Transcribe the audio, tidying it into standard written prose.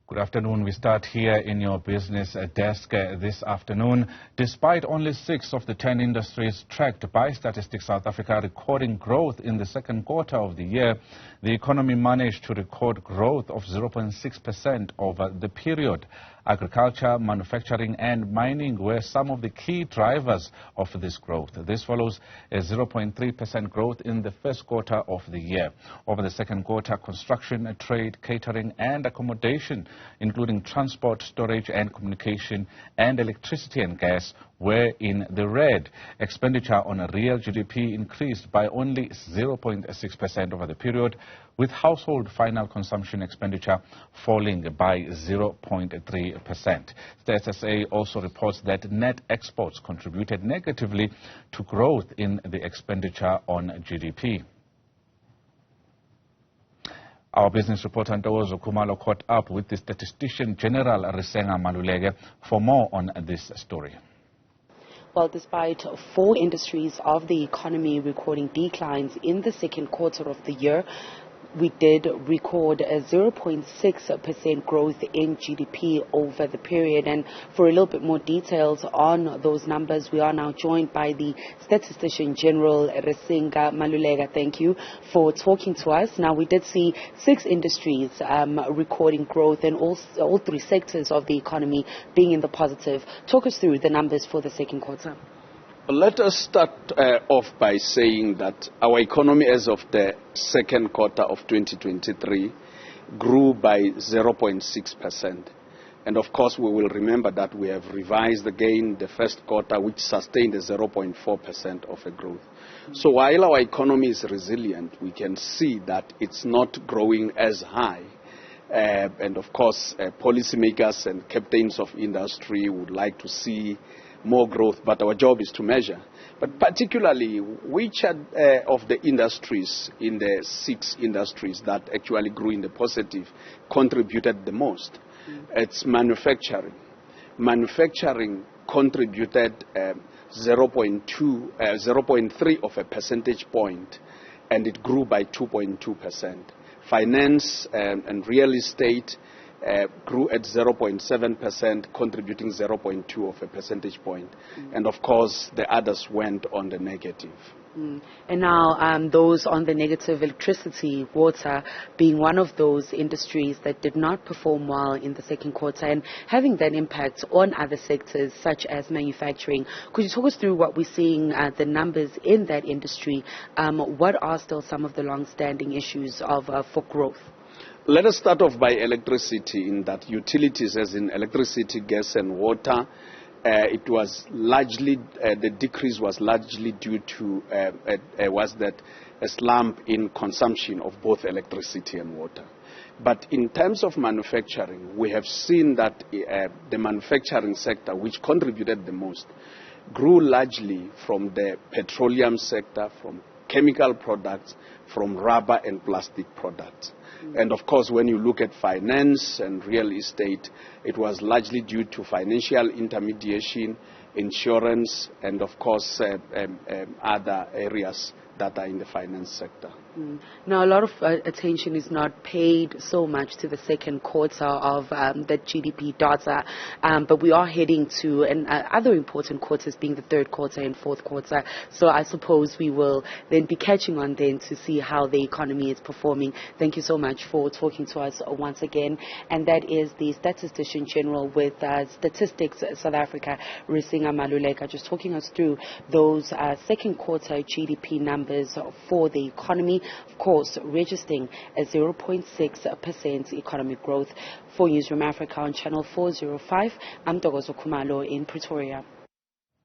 Good afternoon. We start here in your business desk this afternoon. Despite only 6 of the 10 industries tracked by Statistics South Africa recording growth in the second quarter of the year, the economy managed to record growth of 0.6% over the period. Agriculture, manufacturing and mining were some of the key drivers of this growth. This follows a 0.3% growth in the first quarter of the year. Over the second quarter, construction, trade, catering and accommodation, including transport, storage and communication and electricity and gas, were in the red. Expenditure on a real GDP increased by only 0.6% over the period, with household final consumption expenditure falling by 0.3%. The SSA also reports that net exports contributed negatively to growth in the expenditure on GDP. Our business reporter Ntokozo Khumalo caught up with the Statistician-general Risenga Maluleke for more on this story. Well, despite 4 industries of the economy recording declines in the second quarter of the year, we did record a 0.6% growth in GDP over the period. And for a little bit more details on those numbers, we are now joined by the Statistician-general Risenga Maluleke. Thank you for talking to us. Now, we did see 6 industries recording growth and all 3 sectors of the economy being in the positive. Talk us through the numbers for the second quarter. Let us start off by saying that our economy as of the second quarter of 2023 grew by 0.6%. And of course, we will remember that we have revised again the first quarter, which sustained a 0.4% of a growth. So while our economy is resilient, we can see that it's not growing as high. And of course, policymakers and captains of industry would like to see more growth, but our job is to measure. But particularly, which of the industries in the 6 industries that actually grew in the positive contributed the most? It's manufacturing. Manufacturing contributed 0.3 of a percentage point, and it grew by 2.2%. Finance and real estate grew at 0.7%, contributing 0.2 of a percentage point. And of course, the others went on the negative. And now those on the negative, electricity, water being one of those industries that did not perform well in the second quarter and having that impact on other sectors such as manufacturing. Could you talk us through what we're seeing, the numbers in that industry? What are still some of the long-standing issues for growth? Let us start off by electricity, in that utilities, as in electricity, gas and water, it was largely, the decrease was largely due to a slump in consumption of both electricity and water. But in terms of manufacturing, we have seen that the manufacturing sector, which contributed the most, grew largely from the petroleum sector, from chemical products, from rubber and plastic products. And of course, when you look at finance and real estate, it was largely due to financial intermediation, insurance, and of course, other areas that are in the finance sector. Now, a lot of attention is not paid so much to the second quarter of the GDP data, but we are heading to other important quarters, being the third quarter and fourth quarter. So I suppose we will then be catching on then to see how the economy is performing. Thank you so much for talking to us once again. And that is the Statistician-general with Statistics South Africa, Risenga Maluleke, just talking us through those second quarter GDP numbers for the economy. Of course, registering a 0.6% economic growth. For Newzroom Afrika on channel 405, I'm Ntokozo Khumalo in Pretoria.